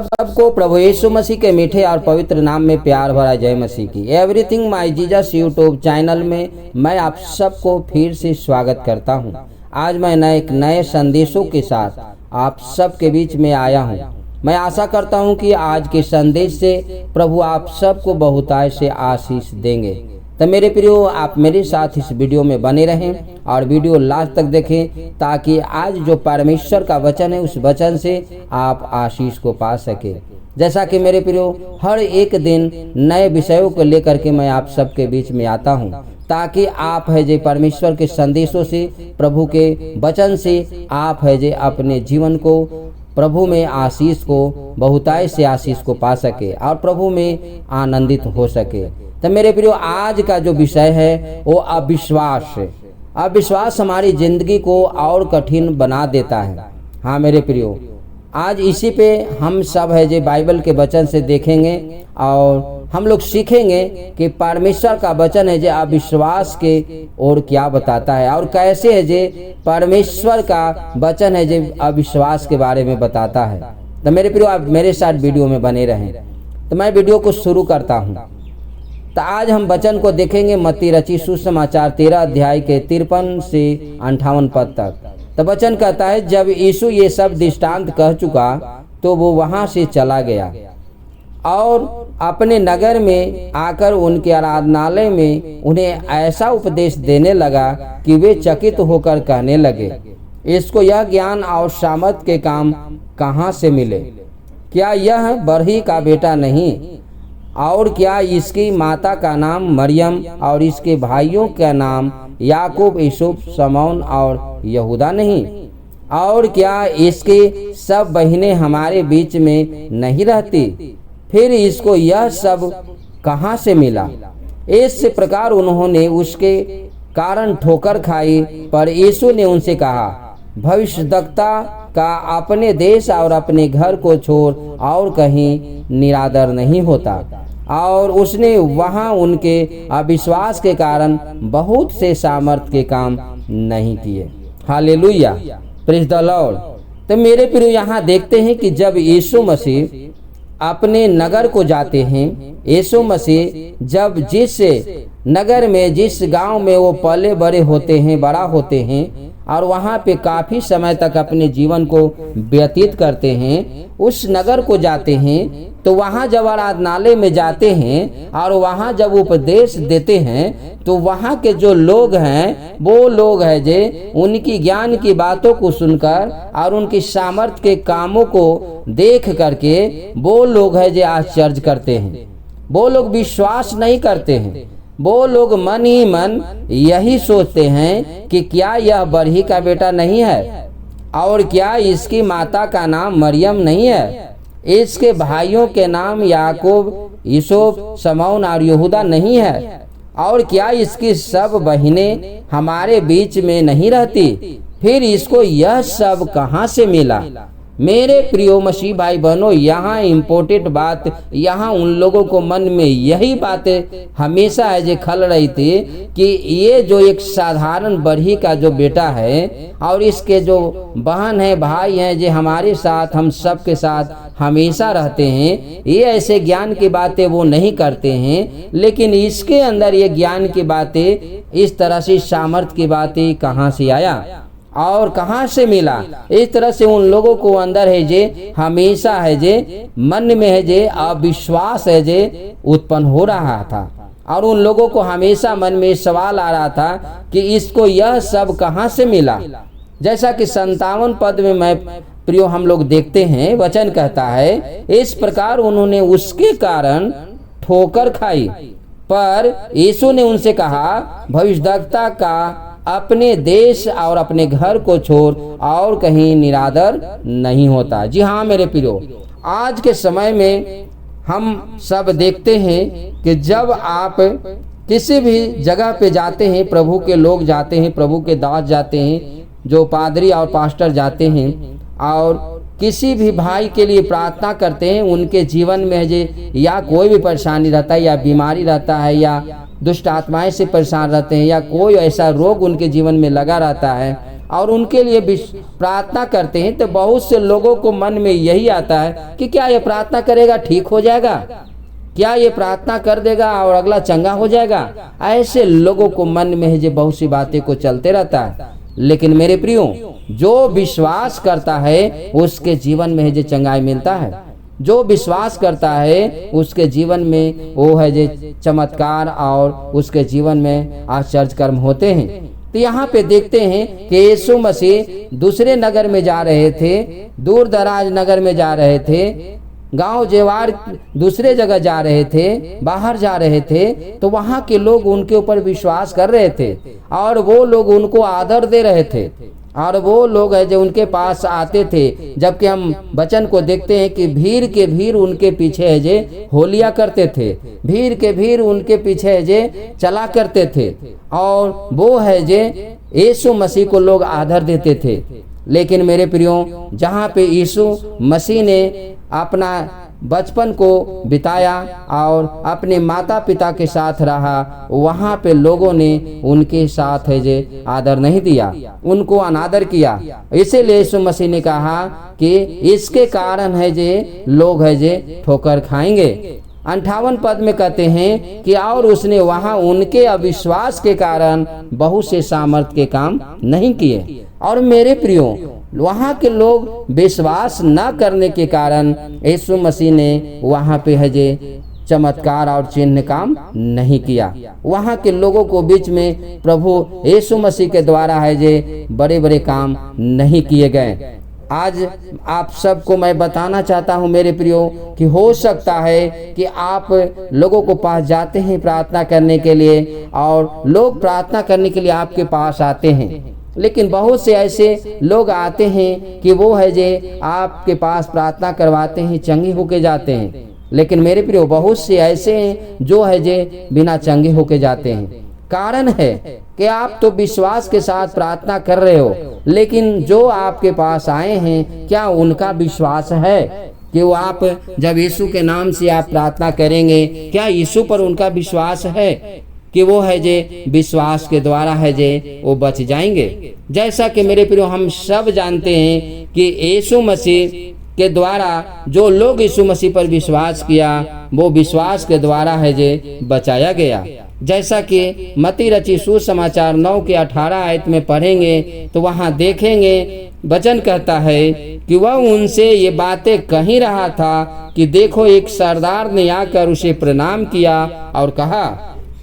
सबको प्रभु यीशु मसीह के मीठे और पवित्र नाम में प्यार भरा जय मसीह की। Everything my Jesus YouTube channel में मैं आप सबको फिर से स्वागत करता हूं। आज मैं एक नए संदेशों के साथ आप सबके बीच में आया हूं। मैं आशा करता हूं कि आज के संदेश से प्रभु आप सबको बहुतायत से आशीष देंगे। तो मेरे प्रियो, आप मेरे साथ इस वीडियो में बने रहें और वीडियो लास्ट तक देखें, ताकि आज जो परमेश्वर का वचन है उस वचन से आप आशीष को पा सके। जैसा कि मेरे प्रियो, हर एक दिन नए विषयों को लेकर के मैं आप सबके बीच में आता हूं, ताकि आप है जे परमेश्वर के संदेशों से, प्रभु के वचन से आप है जे अपने जीवन को प्रभु में आशीष को, बहुतायत से आशीष को पा सके और प्रभु में आनंदित हो सके। तो मेरे प्रियो, आज का जो विषय है वो अविश्वास है। अविश्वास हमारी जिंदगी को और कठिन बना देता है। हाँ मेरे प्रियो, आज इसी पे हम सब है जो बाइबल के वचन से देखेंगे और हम लोग सीखेंगे कि परमेश्वर का वचन है जो अविश्वास के और क्या बताता है और कैसे है जो परमेश्वर का वचन है जो अविश्वास के बारे में बताता है। तो मेरे प्रियो, आप मेरे साथ वीडियो में बने रहें। तो मैं वीडियो को शुरू करता हूँ। तो आज हम वचन को देखेंगे मत्ती रचित सुसमाचार 13 अध्याय के 53 से 58 पद तक। तो वचन कहता है, जब यीशु ये सब दृष्टांत कह चुका तो वो वहां से चला गया और अपने नगर में आकर उनके आराधनालय में उन्हें ऐसा उपदेश देने लगा कि वे चकित होकर कहने लगे, इसको यह ज्ञान और सामर्थ के काम कहाँ से मिले? क्या यह बरही का बेटा नहीं? और क्या इसकी माता का नाम मरियम और इसके भाइयों का नाम याकूब, यूसुफ, शमौन और यहूदा नहीं? और क्या इसकी सब बहनें हमारे बीच में नहीं रहती? फिर इसको यह सब कहाँ से मिला? इस प्रकार उन्होंने उसके कारण ठोकर खाई। पर यीशु ने उनसे कहा, भविष्यद्वक्ता का अपने देश और अपने घर को छोड़ और कहीं निरादर नहीं होता। और उसने वहां उनके अविश्वास के कारण बहुत से सामर्थ के काम नहीं किए। Hallelujah, praise the Lord. तो मेरे प्रिय, यहाँ देखते हैं कि जब यीशु मसीह अपने नगर को जाते हैं, यीशु मसीह जब जिस नगर में, जिस गांव में वो पले बड़े होते हैं, बड़ा होते हैं और वहाँ पे काफ़ी समय तक अपने जीवन को व्यतीत करते हैं, उस नगर को जाते हैं तो वहाँ जब आराधनालय में जाते हैं और वहाँ जब उपदेश देते हैं तो वहाँ के जो लोग हैं वो लोग हैं जे उनकी ज्ञान की बातों को सुनकर और उनकी सामर्थ्य के कामों को देख करके वो लोग हैं जे आश्चर्य करते हैं। वो लोग विश्वास नहीं करते हैं। वो लोग मन ही मन यही सोचते हैं कि क्या यह बरही का बेटा नहीं है? और क्या इसकी माता का नाम मरियम नहीं है? इसके भाइयों के नाम याकूब, यूसुफ, शमौन और यहूदा नहीं है? और क्या इसकी सब बहनें हमारे बीच में नहीं रहती? फिर इसको यह सब कहाँ से मिला? मेरे प्रियो मसीह भाई बहनों, यहाँ इम्पोर्टेंट बात, यहाँ उन लोगों को मन में यही बातें हमेशा है जो खल रही थी कि ये जो एक साधारण बरही का जो बेटा है और इसके जो बहन है, भाई हैं, जो हमारे साथ, हम सब के साथ हमेशा रहते हैं, ये ऐसे ज्ञान की बातें वो नहीं करते हैं। लेकिन इसके अंदर ये ज्ञान की बातें, इस तरह से सामर्थ्य की बातें कहाँ से आया और कहाँ से मिला? इस तरह से उन लोगों को अंदर है जे हमेशा है जे मन में है जे अविश्वास है जे उत्पन्न हो रहा था और उन लोगों को हमेशा मन में सवाल आ रहा था कि इसको यह सब कहाँ से मिला। जैसा कि 57 पद में मैं प्रियो हम लोग देखते हैं, वचन कहता है, इस प्रकार उन्होंने उसके कारण ठोकर खाई। पर यीशु ने उनसे कहा, भविष्यद्वक्ता का अपने देश और अपने घर को छोड़ और कहीं निरादर नहीं होता। जी हाँ मेरे प्रियो, आज के समय में हम सब देखते हैं कि जब आप किसी भी जगह पे जाते हैं, प्रभु के लोग जाते हैं, प्रभु के दास जाते हैं, जो पादरी और पास्टर जाते हैं और किसी भी भाई के लिए प्रार्थना करते हैं, उनके जीवन में जे या कोई भी परेशानी रहता है या बीमारी रहता है या दुष्ट आत्माएं से परेशान रहते हैं या कोई ऐसा रोग उनके जीवन में लगा रहता है और उनके लिए प्रार्थना करते हैं तो बहुत से लोगों को मन में यही आता है कि क्या ये प्रार्थना करेगा ठीक हो जाएगा, क्या ये प्रार्थना कर देगा और अगला चंगा हो जाएगा। ऐसे लोगों को मन में है जो बहुत सी बातें को चलते रहता है। लेकिन मेरे प्रियो, जो विश्वास करता है उसके जीवन में है जो चंगाई मिलता है। जो विश्वास करता है उसके जीवन में वो है जो चमत्कार और उसके जीवन में आश्चर्य कर्म होते हैं। तो यहाँ पे देखते हैं कि यीशु मसीह दूसरे नगर में जा रहे थे, दूर दराज नगर में जा रहे थे, गांव जेवार दूसरे जगह जा रहे थे, बाहर जा रहे थे, तो वहाँ के लोग उनके ऊपर विश्वास कर रहे थे और वो लोग उनको आदर दे रहे थे और वो लोग है जो उनके पास आते थे। जबकि हम वचन को देखते हैं कि भीड़ के भीड़ उनके पीछे है जे होलिया करते थे, भीड़ के भीड़ उनके पीछे है जे चला करते थे और वो है जे यीशु मसीह को लोग आदर देते थे। लेकिन मेरे प्रियो, जहाँ पे यीशु मसीह ने अपना बचपन को बिताया और अपने माता पिता के साथ रहा, वहाँ पे लोगों ने उनके साथ है जे आदर नहीं दिया, उनको अनादर किया। इसीलिए यीशु मसीह ने कहा कि इसके कारण है जे लोग है जे ठोकर खाएंगे। 58 पद में कहते हैं कि और उसने वहाँ उनके अविश्वास के कारण बहुत से सामर्थ के काम नहीं किए। और मेरे प्रियो, वहाँ के लोग विश्वास न करने के कारण यीशु मसीह ने वहाँ पे है जे चमत्कार और चिन्ह काम नहीं किया। वहाँ के लोगों को बीच में प्रभु यीशु मसीह के द्वारा है जे बड़े बड़े काम नहीं किए गए। आज आप सबको मैं बताना चाहता हूँ मेरे प्रियो कि हो सकता है कि आप लोगों को पास जाते हैं प्रार्थना करने के लिए और लोग प्रार्थना करने के लिए आपके पास आते हैं, लेकिन बहुत से ऐसे लोग आते हैं कि वो है जे आपके पास प्रार्थना करवाते हैं, चंगे होके जाते हैं। लेकिन मेरे प्रियो, बहुत से ऐसे हैं जो है जे बिना चंगे होके जाते हैं। कारण है कि आप तो विश्वास के साथ प्रार्थना कर रहे हो, लेकिन जो आपके पास आए हैं क्या उनका विश्वास है कि वो आप जब यीशु के नाम से आप प्रार्थना करेंगे, क्या यीशु पर उनका विश्वास है कि वो है जे विश्वास के द्वारा है जे वो बच जाएंगे। जैसा कि मेरे प्रियो, हम सब जानते हैं कि यीशु मसीह के द्वारा जो लोग यीशु मसीह पर विश्वास किया वो विश्वास के द्वारा है जे बचाया गया। जैसा कि मत्ती रची सुसमाचार 9 के 18 आयत में पढ़ेंगे तो वहाँ देखेंगे वचन कहता है कि वह उनसे ये बातें कही रहा था कि देखो, एक सरदार ने आकर उसे प्रणाम किया और कहा,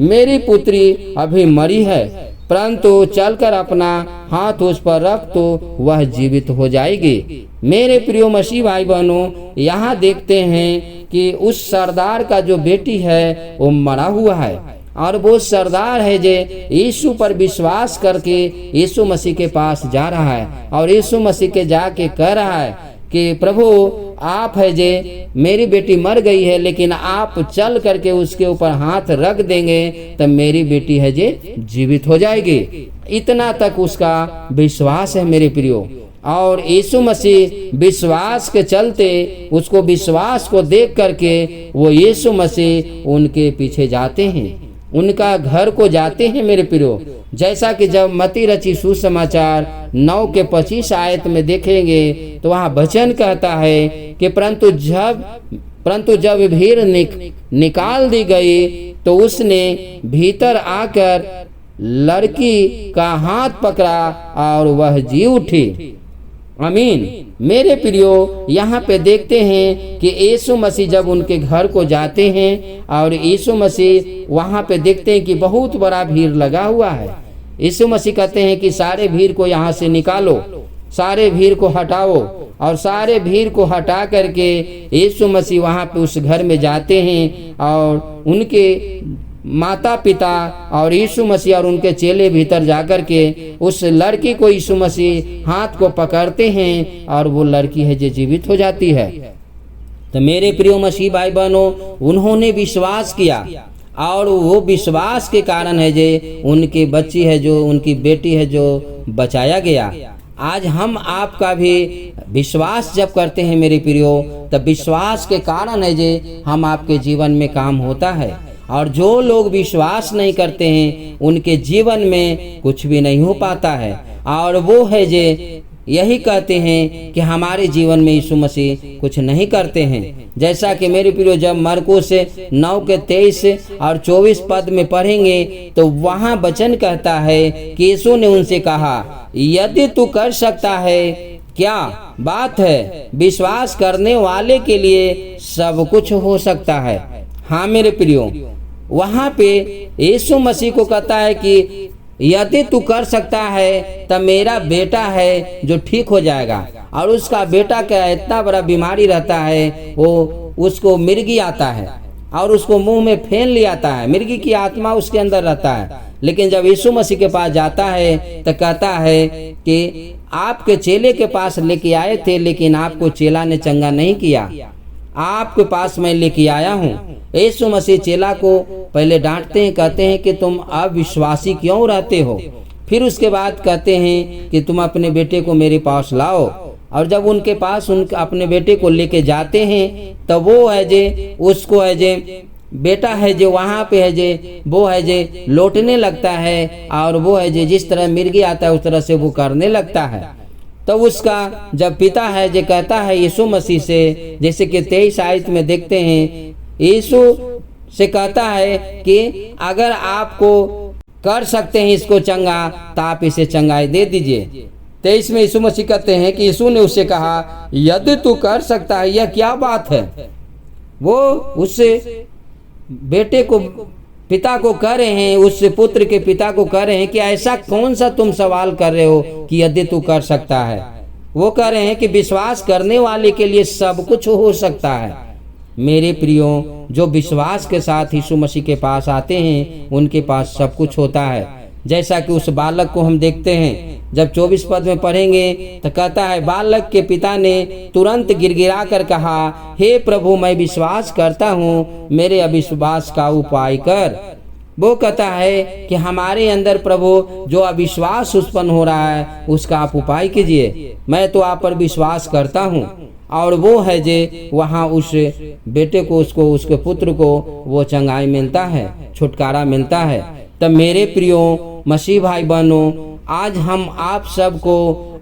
मेरी पुत्री अभी मरी है, परंतु चलकर अपना हाथ उस पर रख तो वह जीवित हो जाएगी। मेरे प्रियो मसीह भाई बहनों, यहाँ देखते हैं कि उस सरदार का जो बेटी है वो मरा हुआ है और वो सरदार है जे यीशु पर विश्वास करके यीशु मसीह के पास जा रहा है और यीशु मसीह के जाके कह रहा है कि प्रभु, आप है जे मेरी बेटी मर गई है, लेकिन आप चल करके उसके ऊपर हाथ रख देंगे तब मेरी बेटी है जे जीवित हो जाएगी। इतना तक उसका विश्वास है मेरे प्रियो। और यीशु मसीह विश्वास के चलते, उसको विश्वास को देख करके वो यीशु मसीह उनके पीछे जाते हैं, उनका घर को जाते हैं मेरे प्रियो। जैसा कि जब मत्ती रची सुसमाचार 9 के 25 आयत में देखेंगे तो वहाँ वचन कहता है कि परंतु जब भीड़ निकाल दी गई तो उसने भीतर आकर लड़की का हाथ पकड़ा और वह जी उठी। आमीन। मेरे प्रियो, यहाँ पे देखते हैं कि यीशु मसीह जब उनके घर को जाते हैं और यीशु मसीह वहाँ पे देखते हैं कि बहुत बड़ा भीड़ लगा हुआ है। यीशु मसीह कहते हैं कि सारे भीड़ को यहाँ से निकालो, सारे भीड़ को हटाओ, और सारे भीड़ को हटा करके यीशु मसीह वहाँ पे उस घर में जाते हैं और उनके माता पिता और यीशु मसीह और उनके चेले भीतर जाकर के उस लड़की को यीशु मसीह हाथ को पकड़ते हैं और वो लड़की है जो जीवित हो जाती है। तो मेरे प्रिय मसीह भाई बहनों, उन्होंने विश्वास किया और वो विश्वास के कारण है जे उनकी बच्ची है, जो उनकी बेटी है, जो बचाया गया। आज हम आपका भी विश्वास जब करते हैं मेरे प्रियो, तब विश्वास के कारण है जे हम आपके जीवन में काम होता है। और जो लोग विश्वास नहीं करते हैं उनके जीवन में कुछ भी नहीं हो पाता है। और वो है जे यही कहते हैं कि हमारे जीवन में यीशु मसीह कुछ नहीं करते हैं। जैसा कि मेरे प्रियो जब मरकुस 9:23 और 24 पद में पढ़ेंगे तो वहाँ वचन कहता है कि यीशु ने उनसे कहा, यदि तू कर सकता है, क्या बात है, विश्वास करने वाले के लिए सब कुछ हो सकता है। हाँ मेरे प्रियो, वहाँ पे यीशु मसीह को कहता है कि यदि तू कर सकता है तब मेरा बेटा है जो ठीक हो जाएगा। और उसका बेटा क्या इतना बड़ा बीमारी रहता है, वो उसको मिर्गी आता है और उसको मुंह में फेन ले आता है, मिर्गी की आत्मा उसके अंदर रहता है। लेकिन जब यीशु मसीह के पास जाता है तो कहता है कि आपके चेले के पास लेके आए थे, लेकिन आपको चेला ने चंगा नहीं किया, आपके पास मैं लेके आया हूँ। यीशु मसीह चेला को पहले डांटते हैं, कहते हैं कि तुम अविश्वासी क्यों रहते हो। फिर उसके बाद कहते हैं कि तुम अपने बेटे को मेरे पास लाओ। और जब उनके पास अपने बेटे को लेके जाते हैं तो वो है जे उसको है जे बेटा है जो वहाँ पे है जे वो है जे लौटने लगता है, और वो है जे जिस तरह मिर्गी आता है उस तरह से वो करने लगता है। तो उसका जब पिता है जो कहता है यीशु मसीह से, जैसे कि 23 आयत में देखते हैं, यीशु से कहता है कि अगर आपको कर सकते हैं इसको चंगा तो आप इसे चंगाई दे दीजिए। 23 में यीशु मसीह कहते हैं कि यीशु ने उससे कहा, यदि तू कर सकता है, यह क्या बात है। वो उससे बेटे को पिता को कह रहे हैं, उस पुत्र के पिता को कह रहे हैं कि ऐसा कौन सा तुम सवाल कर रहे हो कि यदि तू कर सकता है। वो कह रहे हैं कि विश्वास करने वाले के लिए सब कुछ हो सकता है। मेरे प्रियो, जो विश्वास के साथ यीशु मसीह के पास आते हैं उनके पास सब कुछ होता है। जैसा कि उस बालक को हम देखते हैं, जब 24 पद में पढ़ेंगे तो कहता है, बालक के पिता ने तुरंत गिड़गिड़ा कर कहा, हे प्रभु मैं विश्वास करता हूँ, मेरे अविश्वास का उपाय कर। वो कहता है कि हमारे अंदर प्रभु जो अविश्वास उत्पन्न हो रहा है उसका आप उपाय कीजिए, मैं तो आप पर विश्वास करता हूँ। और वो है जे वहाँ उस बेटे को, उसको, उसके पुत्र को वो चंगाई मिलता है, छुटकारा मिलता है। तब मेरे प्रियो मसीह भाई बहनों, आज हम आप सबको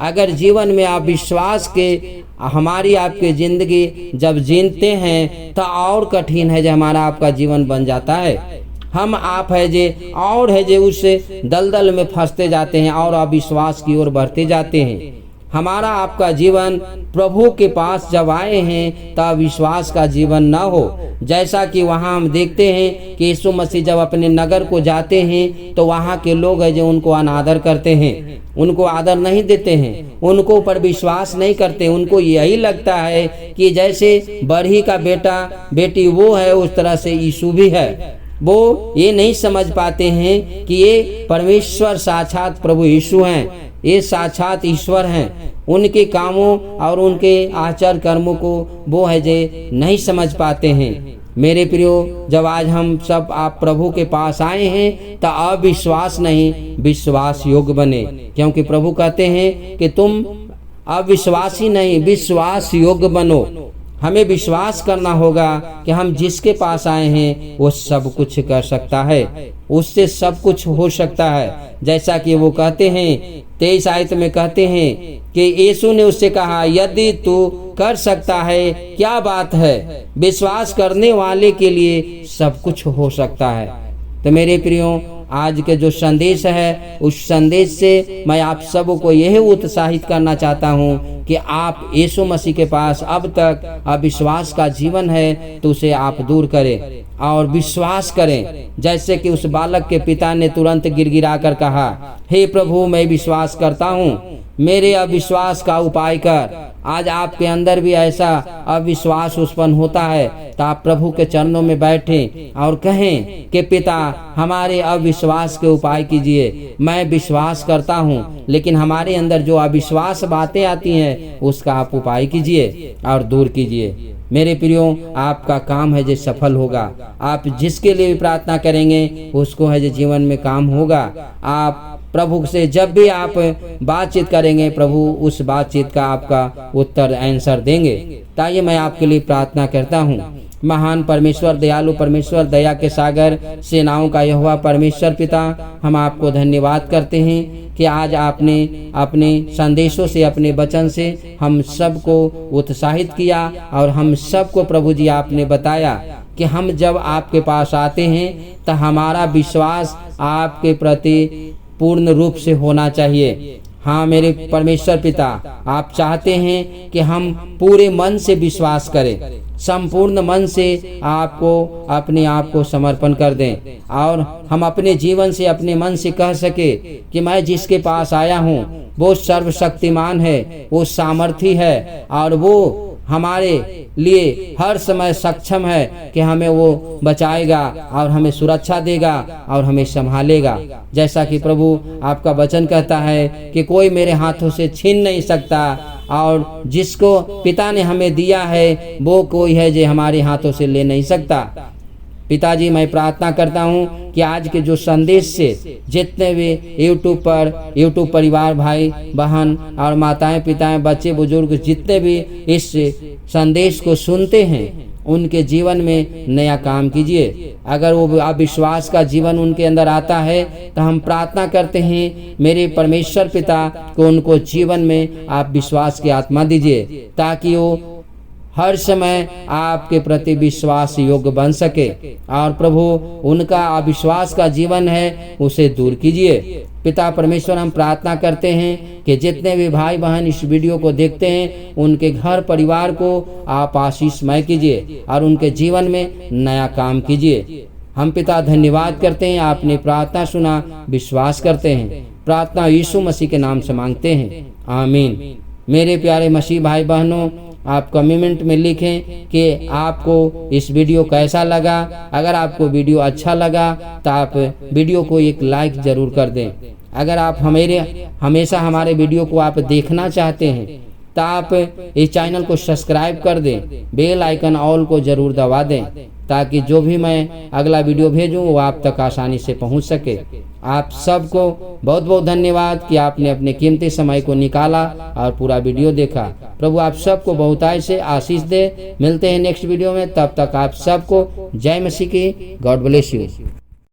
अगर जीवन में आप विश्वास के हमारी आपकी जिंदगी जब जीते हैं तो और कठिन है जो हमारा आपका जीवन बन जाता है। हम आप है जे और है जे उस दलदल में फंसते जाते हैं और अविश्वास की ओर बढ़ते जाते हैं। हमारा आपका जीवन प्रभु के पास जब आए हैं तब विश्वास का जीवन न हो। जैसा कि वहाँ हम देखते हैं कि यीशु मसीह जब अपने नगर को जाते हैं तो वहाँ के लोग हैं जो उनको अनादर करते हैं, उनको आदर नहीं देते हैं, उनको ऊपर विश्वास नहीं करते। उनको यही लगता है कि जैसे बरही का बेटा बेटी वो है उस तरह से यीशु भी है। वो ये नहीं समझ पाते हैं कि ये परमेश्वर साक्षात प्रभु यीशु हैं, ये साक्षात ईश्वर हैं। उनके कामों और उनके आचार कर्मों को वो है जे नहीं समझ पाते हैं। मेरे प्रियो, जब आज हम सब आप प्रभु के पास आए हैं तो अविश्वास नहीं विश्वास योग्य बने, क्योंकि प्रभु कहते हैं कि तुम अविश्वासी नहीं विश्वास योग्य बनो। हमें विश्वास करना होगा कि हम जिसके पास आए हैं वो सब कुछ कर सकता है, उससे सब कुछ हो सकता है। जैसा कि वो कहते हैं 23 आयत में कहते हैं कि यीशु ने उससे कहा, यदि तू कर सकता है, क्या बात है, विश्वास करने वाले के लिए सब कुछ हो सकता है। तो मेरे प्रियो, आज के जो संदेश है उस संदेश से मैं आप सबको यही उत्साहित करना चाहता हूँ कि आप यीशु मसीह के पास अब तक अविश्वास का जीवन है तो उसे आप दूर करें और विश्वास करें। जैसे कि उस बालक के पिता ने तुरंत गिड़गिड़ा कर कहा, हे प्रभु मैं विश्वास करता हूँ, मेरे अविश्वास का उपाय कर। आज आपके अंदर भी ऐसा अविश्वास उत्पन्न होता है तो आप प्रभु के चरणों में बैठें और कहें कि पिता हमारे अविश्वास के उपाय कीजिए। मैं विश्वास करता हूँ, लेकिन हमारे अंदर जो अविश्वास बातें आती हैं उसका आप उपाय कीजिए और दूर कीजिए। मेरे प्रियो, आपका काम है जो सफल होगा। आप जिसके लिए भी प्रार्थना करेंगे उसको है जो जीवन में काम होगा। आप प्रभु से जब भी आप बातचीत करेंगे प्रभु उस बातचीत का आपका उत्तर आंसर देंगे। ताकि मैं आपके लिए प्रार्थना करता हूँ। महान परमेश्वर, दयालु परमेश्वर, दया के सागर, सेनाओं का यहोवा परमेश्वर पिता, हम आपको धन्यवाद करते हैं कि आज आपने अपने संदेशों से, अपने वचन से हम सबको उत्साहित किया और हम सबको प्रभु जी आपने बताया कि हम जब आपके पास आते हैं तो हमारा विश्वास आपके प्रति पूर्ण रूप से होना चाहिए। हाँ मेरे परमेश्वर पिता, आप चाहते हैं कि हम पूरे मन से विश्वास करें, संपूर्ण मन से आपको अपने आप को समर्पण कर दें और हम अपने जीवन से, अपने मन से कह सके कि मैं जिसके पास आया हूँ वो सर्वशक्तिमान है, वो सामर्थी है और वो हमारे लिए हर समय सक्षम है कि हमें वो बचाएगा और हमें सुरक्षा देगा और हमें संभालेगा। जैसा कि प्रभु आपका वचन कहता है कि कोई मेरे हाथों से छीन नहीं सकता और जिसको पिता ने हमें दिया है वो कोई है जो हमारे हाथों से ले नहीं सकता। पिताजी, मैं प्रार्थना करता हूँ कि आज के जो संदेश से जितने भी यूट्यूब परिवार, भाई बहन और माताएं, पिताएं, बच्चे, बुजुर्ग जितने भी इस संदेश को सुनते हैं उनके जीवन में नया काम कीजिए। अगर वो अविश्वास का जीवन उनके अंदर आता है तो हम प्रार्थना करते हैं मेरे परमेश्वर पिता को उनको जीवन में आप विश्वास की आत्मा दीजिए ताकि वो हर समय आपके प्रति विश्वास योग्य बन सके और प्रभु उनका अविश्वास का जीवन है उसे दूर कीजिए। पिता परमेश्वर, हम प्रार्थना करते हैं कि जितने भी भाई बहन इस वीडियो को देखते हैं उनके घर परिवार को आप आशीषमय कीजिए और उनके जीवन में नया काम कीजिए। हम पिता धन्यवाद करते हैं, आपने प्रार्थना सुना, विश्वास करते हैं। प्रार्थना यीशु मसीह के नाम से मांगते हैं, आमीन। मेरे प्यारे मसीह भाई बहनों, आप कमेंट में लिखें कि आपको इस वीडियो कैसा लगा। अगर आपको वीडियो अच्छा लगा तो आप वीडियो को एक लाइक जरूर कर दें। अगर आप हमेशा हमारे वीडियो को आप देखना चाहते हैं तो आप इस चैनल को सब्सक्राइब कर दें, बेल आइकन ऑल को जरूर दबा दें ताकि जो भी मैं अगला वीडियो भेजूं वो आप तक आसानी से पहुंच सके। आप सबको बहुत बहुत धन्यवाद कि आपने अपने कीमती समय को निकाला और पूरा वीडियो देखा। प्रभु आप सबको बहुतायत से आशीष दे। मिलते हैं नेक्स्ट वीडियो में, तब तक आप सबको जय मसीह की। God bless you.